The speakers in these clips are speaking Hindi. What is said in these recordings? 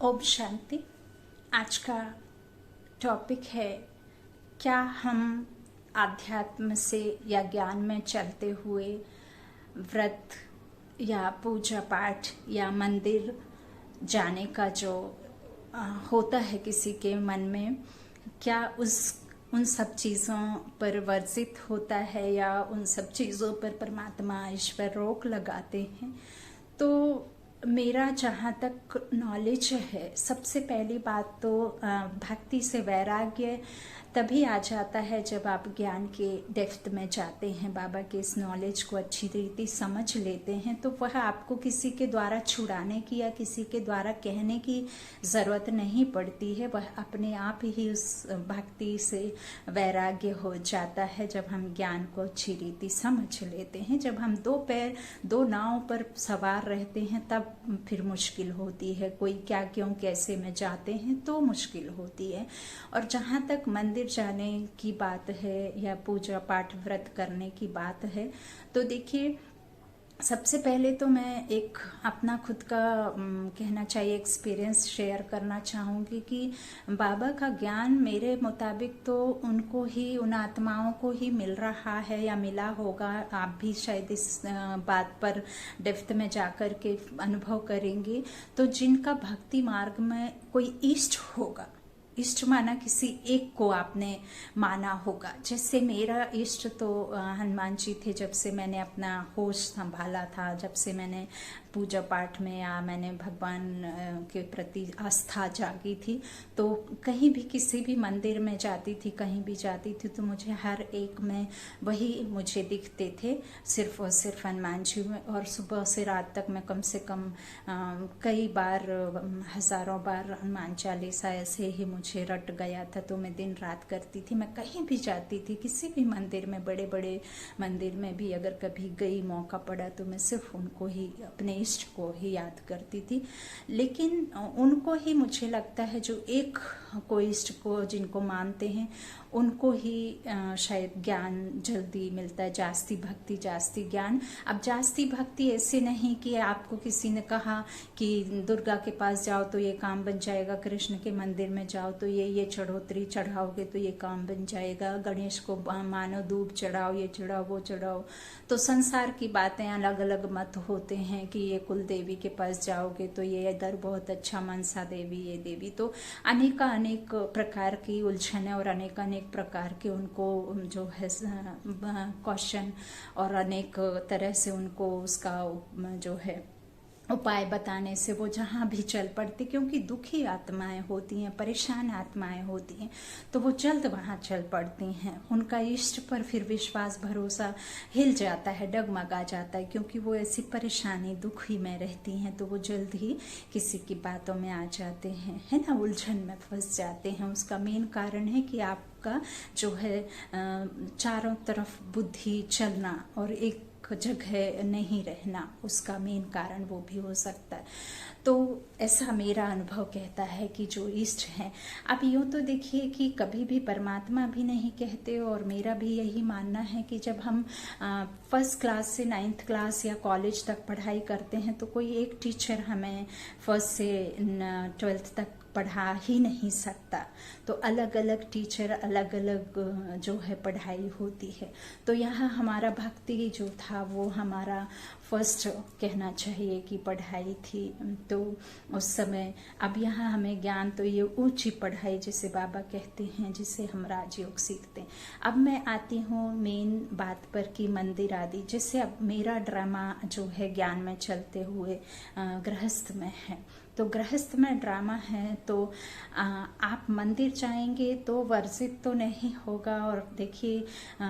ओम शांति। आज का टॉपिक है, क्या हम आध्यात्म से या ज्ञान में चलते हुए व्रत या पूजा पाठ या मंदिर जाने का जो होता है किसी के मन में, क्या उन सब चीज़ों पर वर्जित होता है या उन सब चीज़ों पर परमात्मा ईश्वर रोक लगाते हैं। तो मेरा जहाँ तक नॉलेज है, सबसे पहली बात तो भक्ति से वैराग्य तभी आ जाता है जब आप ज्ञान के डेप्थ में जाते हैं, बाबा के इस नॉलेज को अच्छी रीति समझ लेते हैं। तो वह आपको किसी के द्वारा छुड़ाने की या किसी के द्वारा कहने की ज़रूरत नहीं पड़ती है, वह अपने आप ही उस भक्ति से वैराग्य हो जाता है जब हम ज्ञान को अच्छी रीति समझ लेते हैं। जब हम दो पैर दो नाव पर सवार रहते हैं तब फिर मुश्किल होती है, कोई क्या क्यों कैसे में जाते हैं तो मुश्किल होती है। और जहाँ तक मंदिर जाने की बात है या पूजा पाठ व्रत करने की बात है, तो देखिए, सबसे पहले तो मैं एक अपना खुद का कहना चाहिए एक्सपीरियंस शेयर करना चाहूँगी कि बाबा का ज्ञान मेरे मुताबिक तो उनको ही, उन आत्माओं को ही मिल रहा है या मिला होगा। आप भी शायद इस बात पर डेप्थ में जाकर के अनुभव करेंगे। तो जिनका भक्ति मार्ग में कोई इष्ट होगा, इष्ट माना किसी एक को आपने माना होगा। जैसे मेरा इष्ट तो हनुमान जी थे। जब से मैंने अपना होश संभाला था, जब से मैंने पूजा पाठ में या मैंने भगवान के प्रति आस्था जागी थी, तो कहीं भी किसी भी मंदिर में जाती थी, कहीं भी जाती थी, तो मुझे हर एक में वही मुझे दिखते थे, सिर्फ और सिर्फ हनुमान जी में। और सुबह से रात तक मैं कम से कम कई बार, हजारों बार हनुमान चालीसा ऐसे ही मुझे रट गया था। तो मैं दिन रात करती थी। मैं कहीं भी जाती थी, किसी भी मंदिर में, बड़े बड़े मंदिर में भी अगर कभी गई, मौका पड़ा, तो मैं सिर्फ उनको ही, अपने इष्ट को ही याद करती थी। लेकिन उनको ही मुझे लगता है जो एक को इष्ट को जिनको मानते हैं उनको ही शायद ज्ञान जल्दी मिलता है, जास्ती भक्ति जास्ती ज्ञान। अब जास्ती भक्ति ऐसे नहीं कि आपको किसी ने कहा कि दुर्गा के पास जाओ तो ये काम बन जाएगा, कृष्ण के मंदिर में जाओ तो ये चढ़ोतरी चढ़ाओगे तो ये काम बन जाएगा, गणेश को मानो दूब चढ़ाओ, ये चढ़ाओ वो चढ़ाओ। तो संसार की बातें अलग अलग मत होते हैं कि ये कुल देवी के पास जाओगे तो ये इधर बहुत अच्छा, मनसा देवी, ये देवी। तो अनेक प्रकार की उलझने और अनेक प्रकार के उनको जो है क्वेश्चन और अनेक तरह से उनको उसका जो है उपाय बताने से वो जहाँ भी चल पड़ती, क्योंकि दुखी आत्माएं होती हैं, परेशान आत्माएं होती हैं, तो वो जल्द वहाँ चल पड़ती हैं। उनका इष्ट पर फिर विश्वास भरोसा हिल जाता है, डगमगा जाता है, क्योंकि वो ऐसी परेशानी दुखी में रहती हैं। तो वो जल्द ही किसी की बातों में आ जाते हैं, है ना, उलझन में फंस जाते हैं। उसका मेन कारण है कि आपका जो है चारों तरफ बुद्धि चलना और एक जगह नहीं रहना, उसका मेन कारण वो भी हो सकता है। तो ऐसा मेरा अनुभव कहता है कि जो इष्ट हैं, अब यूँ तो देखिए कि कभी भी परमात्मा भी नहीं कहते, और मेरा भी यही मानना है कि जब हम फर्स्ट क्लास से 9th क्लास या कॉलेज तक पढ़ाई करते हैं तो कोई एक टीचर हमें फर्स्ट से 12th तक पढ़ा ही नहीं सकता। तो अलग अलग टीचर, अलग अलग जो है पढ़ाई होती है। तो यहाँ हमारा भक्ति जो था वो हमारा फर्स्ट कहना चाहिए कि पढ़ाई थी। तो उस समय, अब यहाँ हमें ज्ञान तो ये ऊंची पढ़ाई जिसे बाबा कहते हैं, जिसे हम राजयोग सीखते हैं। अब मैं आती हूँ मेन बात पर कि मंदिर आदि, जैसे अब मेरा ड्रामा जो है ज्ञान में चलते हुए गृहस्थ में है। तो गृहस्थ में ड्रामा है, तो आप मंदिर जाएंगे तो वर्जित तो नहीं होगा। और देखिए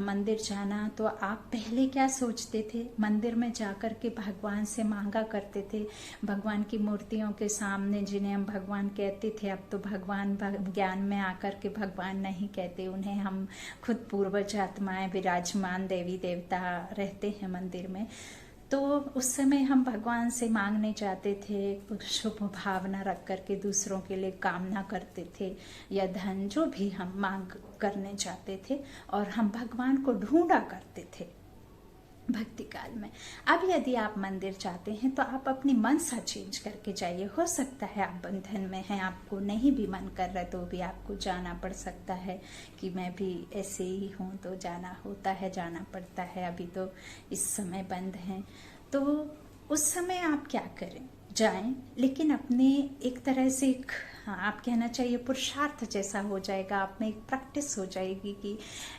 मंदिर जाना, तो आप पहले क्या सोचते थे, मंदिर में जाकर के भगवान से मांगा करते थे, भगवान की मूर्तियों के सामने, जिन्हें हम भगवान कहते थे। अब तो भगवान ज्ञान में आकर के भगवान नहीं कहते, उन्हें हम खुद पूर्वज आत्माएं विराजमान देवी देवता रहते हैं मंदिर में। तो उस समय हम भगवान से मांगने जाते थे, शुभ भावना रख करके दूसरों के लिए कामना करते थे, या धन जो भी हम मांग करने जाते थे, और हम भगवान को ढूंढा करते थे। भक्ति काल में। अब यदि आप मंदिर जाते हैं तो आप अपनी मनसा चेंज करके जाइए। हो सकता है आप बंधन में हैं, आपको नहीं भी मन कर रहा तो भी आपको जाना पड़ सकता है कि मैं भी ऐसे ही हूँ तो जाना होता है, जाना पड़ता है। अभी तो इस समय बंद हैं, तो उस समय आप क्या करें, जाएं, लेकिन अपने एक तरह से एक, हाँ, आप कहना चाहिए पुरुषार्थ जैसा हो जाएगा, आप में एक प्रैक्टिस हो जाएगी कि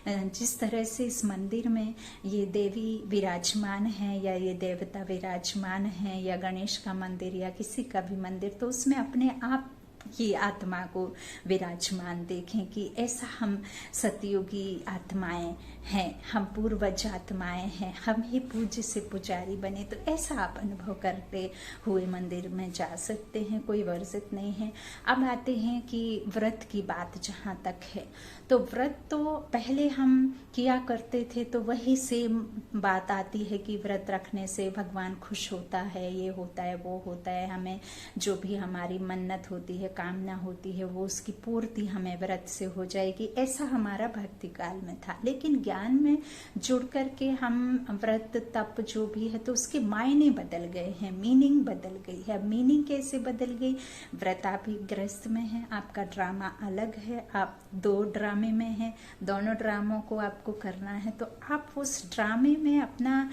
जिस तरह से इस मंदिर में ये देवी विराजमान है या ये देवता विराजमान है या गणेश का मंदिर या किसी का भी मंदिर, तो उसमें अपने आप की आत्मा को विराजमान देखें कि ऐसा हम सतयुगी आत्माएं हैं, हम पूर्वज आत्माएं हैं, हम ही पूज्य से पुजारी बने। तो ऐसा आप अनुभव करते हुए मंदिर में जा सकते हैं, कोई वर्जित नहीं है। अब आते हैं कि व्रत की बात जहाँ तक है, तो व्रत तो पहले हम किया करते थे, तो वही सेम बात आती है कि व्रत रखने से भगवान खुश होता है, ये होता है, वो होता है, हमें जो भी हमारी मन्नत होती है, कामना होती है, वो उसकी पूर्ति हमें व्रत से हो जाएगी। ऐसा हमारा भक्ति काल में था। लेकिन ज्ञान में जुड़ करके हम व्रत तप जो भी है तो उसके मायने बदल गए हैं, मीनिंग बदल गई है। मीनिंग कैसे बदल गई? व्रत आप ही गृहस्थ में है, आपका ड्रामा अलग है, आप 2 ड्रामे में हैं, दोनों ड्रामों को आपको करना है, तो आप उस ड्रामे में अपना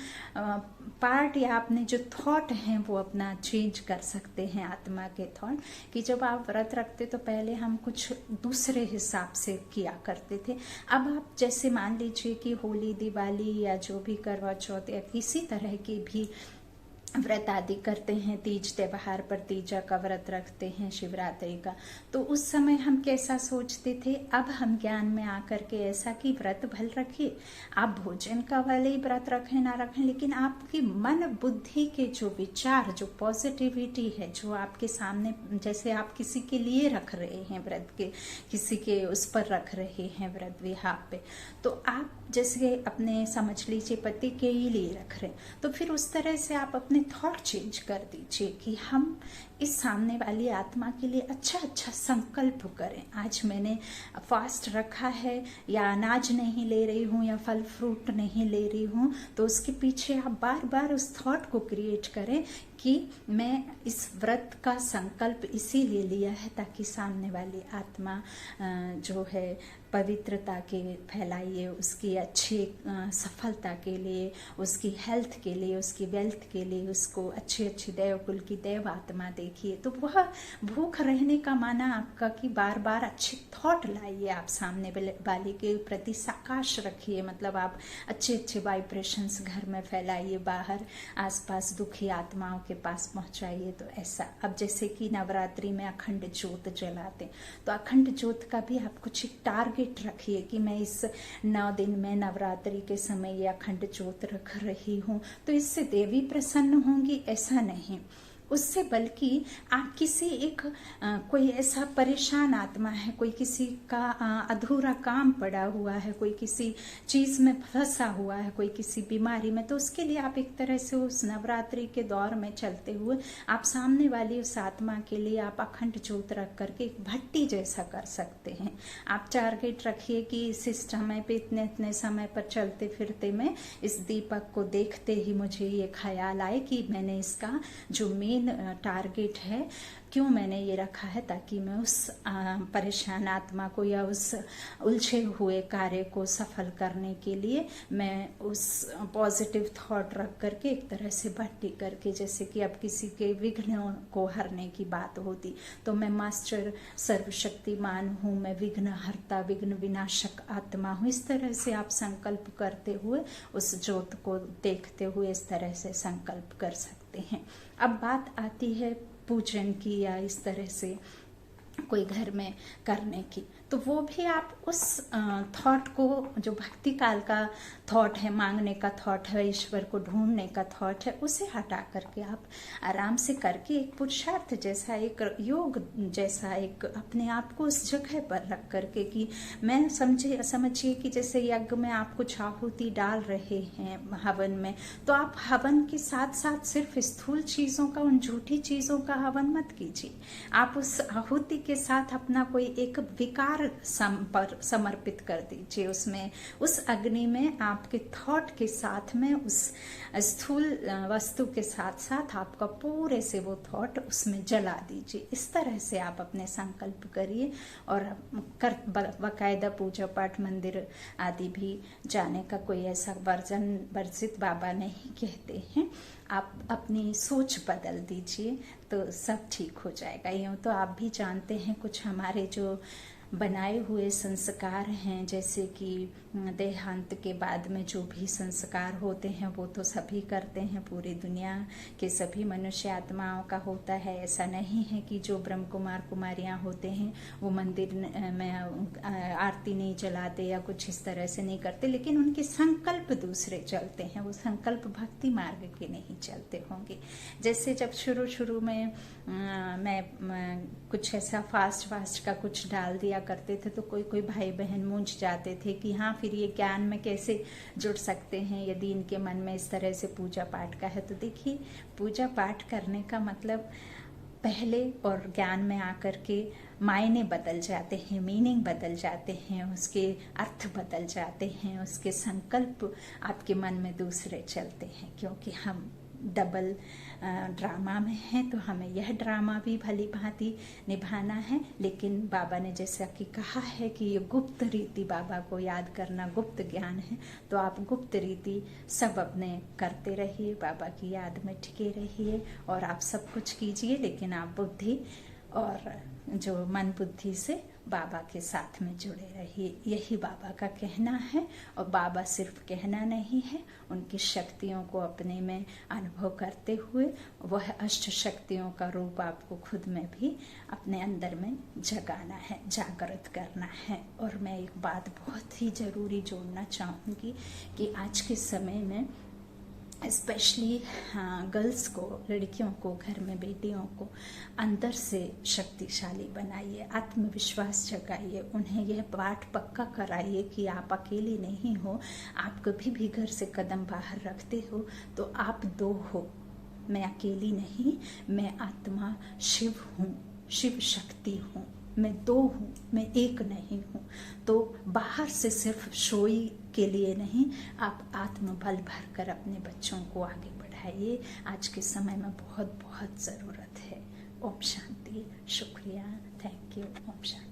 पार्ट या आपने जो थॉट हैं वो अपना चेंज कर सकते हैं, आत्मा के थॉट। कि जब आप व्रत रखते तो पहले हम कुछ दूसरे हिसाब से किया करते थे। अब आप जैसे मान लीजिए कि होली, दिवाली या जो भी करवा चौथ या किसी तरह की भी व्रत आदि करते हैं, तीज त्योहार पर तीजा का व्रत रखते हैं, शिवरात्रि का, तो उस समय हम कैसा सोचते थे। अब हम ज्ञान में आकर के ऐसा कि व्रत भल रखिए, आप भोजन का वाले ही व्रत रखें ना रखें, लेकिन आपकी मन बुद्धि के जो विचार, जो पॉजिटिविटी है, जो आपके सामने, जैसे आप किसी के लिए रख रहे हैं व्रत के, किसी के उस पर रख रहे हैं व्रत विहार पे, तो आप जैसे अपने समझ लीजिए पति के ही लिए रख रहे हैं, तो फिर उस तरह से आप अपने थॉट चेंज कर दीजिए कि हम इस सामने वाली आत्मा के लिए अच्छा अच्छा संकल्प करें। आज मैंने फास्ट रखा है या अनाज नहीं ले रही हूँ या फल फ्रूट नहीं ले रही हूँ, तो उसके पीछे आप बार बार उस थॉट को क्रिएट करें कि मैं इस व्रत का संकल्प इसीलिए लिया है ताकि सामने वाली आत्मा जो है पवित्रता के फैलाइए, उसकी अच्छी सफलता के लिए, उसकी हेल्थ के लिए, उसकी वेल्थ के लिए, उसको अच्छी अच्छी देवकुल की देव आत्मा देखिए। तो वह भूख रहने का माना आपका कि बार बार अच्छे थॉट लाइए, आप सामने वाले के प्रति साकाश रखिए, मतलब आप अच्छे अच्छे वाइब्रेशंस घर में फैलाइए, बाहर आसपास दुखी आत्माओं के पास पहुंचाइए। तो ऐसा, अब जैसे कि नवरात्रि में अखंड ज्योत जलाते, तो अखंड ज्योत का भी आप कुछ एक टारगेट रखिए कि मैं इस 9 दिन में नवरात्रि के समय ये अखंड ज्योत रख रही हूँ, तो इससे देवी प्रसन्न होंगी, ऐसा नहीं, उससे बल्कि आप किसी एक कोई ऐसा परेशान आत्मा है, कोई किसी का अधूरा काम पड़ा हुआ है, कोई किसी चीज में फंसा हुआ है, कोई किसी बीमारी में, तो उसके लिए आप एक तरह से उस नवरात्रि के दौर में चलते हुए आप सामने वाली उस आत्मा के लिए आप अखंड ज्योत रख करके एक भट्टी जैसा कर सकते हैं। आप टारगेट रखिए कि इस समय पे इतने इतने समय पर चलते फिरते में इस दीपक को देखते ही मुझे ये ख्याल आए कि मैंने इसका जो मेन टारगेट है, क्यों मैंने ये रखा है, ताकि मैं उस परेशान आत्मा को या उस उलझे हुए कार्य को सफल करने के लिए मैं उस पॉजिटिव थॉट रख करके एक तरह से भट्टी करके, जैसे कि अब किसी के विघ्नों को हरने की बात होती तो मैं मास्टर सर्वशक्तिमान हूँ, मैं विघ्न हरता विघ्न विनाशक आत्मा हूँ, इस तरह से आप संकल्प करते हुए उस ज्योत को देखते हुए इस तरह से संकल्प कर सकते हैं। अब बात आती है पूजन की या इस तरह से कोई घर में करने की, तो वो भी आप उस थॉट को, जो भक्ति काल का थॉट है, मांगने का थॉट है, ईश्वर को ढूंढने का थॉट है, उसे हटा करके आप आराम से करके एक पुरुषार्थ जैसा, एक योग जैसा, एक अपने आप को उस जगह पर रख करके कि मैं समझिए कि जैसे यज्ञ में आप कुछ आहुति डाल रहे हैं हवन में, तो आप हवन के साथ साथ सिर्फ स्थूल चीजों का, उन झूठी चीजों का हवन मत कीजिए। आप उस आहुति के साथ अपना कोई एक विकार बार समर्पित कर दीजिए उसमें। उस अग्नि में आपके थॉट के साथ में, उस स्थूल वस्तु के साथ साथ आपका पूरे से वो थॉट उसमें जला दीजिए। इस तरह से आप अपने संकल्प करिए और बाकायदा पूजा पाठ मंदिर आदि भी जाने का कोई ऐसा वर्जित बाबा नहीं कहते हैं। आप अपनी सोच बदल दीजिए तो सब ठीक हो जाएगा। यूँ तो आप भी जानते हैं कुछ हमारे जो बनाए हुए संस्कार हैं, जैसे कि देहांत के बाद में जो भी संस्कार होते हैं वो तो सभी करते हैं, पूरी दुनिया के सभी मनुष्य आत्माओं का होता है। ऐसा नहीं है कि जो ब्रह्म कुमार कुमारियाँ होते हैं वो मंदिर में आरती नहीं जलाते या कुछ इस तरह से नहीं करते, लेकिन उनके संकल्प दूसरे चलते हैं, वो संकल्प भक्ति मार्ग के नहीं चलते होंगे। जैसे जब शुरू में मैं कुछ ऐसा फास्ट का कुछ डाल दिया करते थे तो कोई भाई बहन मूंझ जाते थे कि हाँ फिर ये ज्ञान में कैसे जुड़ सकते हैं यदि इनके मन में इस तरह से पूजा पाठ का है। तो देखिए, पूजा पाठ करने का मतलब पहले और ज्ञान में आकर के मायने बदल जाते हैं, मीनिंग बदल जाते हैं, उसके अर्थ बदल जाते हैं, उसके संकल्प आपके मन में दूसरे चलते हैं, क्योंकि हम डबल ड्रामा में है तो हमें यह ड्रामा भी भली भांति निभाना है। लेकिन बाबा ने जैसा कि कहा है कि ये गुप्त रीति, बाबा को याद करना गुप्त ज्ञान है, तो आप गुप्त रीति सब अपने करते रहिए, बाबा की याद में टिके रहिए और आप सब कुछ कीजिए, लेकिन आप बुद्धि और जो मन बुद्धि से बाबा के साथ में जुड़े रहिए। यही बाबा का कहना है। और बाबा सिर्फ कहना नहीं है, उनकी शक्तियों को अपने में अनुभव करते हुए वह अष्ट शक्तियों का रूप आपको खुद में भी अपने अंदर में जगाना है, जागृत करना है। और मैं एक बात बहुत ही जरूरी जोड़ना चाहूँगी कि आज के समय में स्पेशली गर्ल्स को, लड़कियों को, घर में बेटियों को अंदर से शक्तिशाली बनाइए, आत्मविश्वास जगाइए, उन्हें यह पाठ पक्का कराइए कि आप अकेले नहीं हो। आप कभी भी घर से कदम बाहर रखते हो तो आप दो हो, मैं अकेली नहीं, मैं आत्मा शिव हूँ, शिव शक्ति हूँ, मैं दो हूँ, मैं एक नहीं हूँ। तो बाहर से सिर्फ शोई के लिए नहीं, आप आत्मबल भरकर अपने बच्चों को आगे बढ़ाइए। आज के समय में बहुत बहुत ज़रूरत है। ओम शांति। शुक्रिया। Thank you. ओम शांति।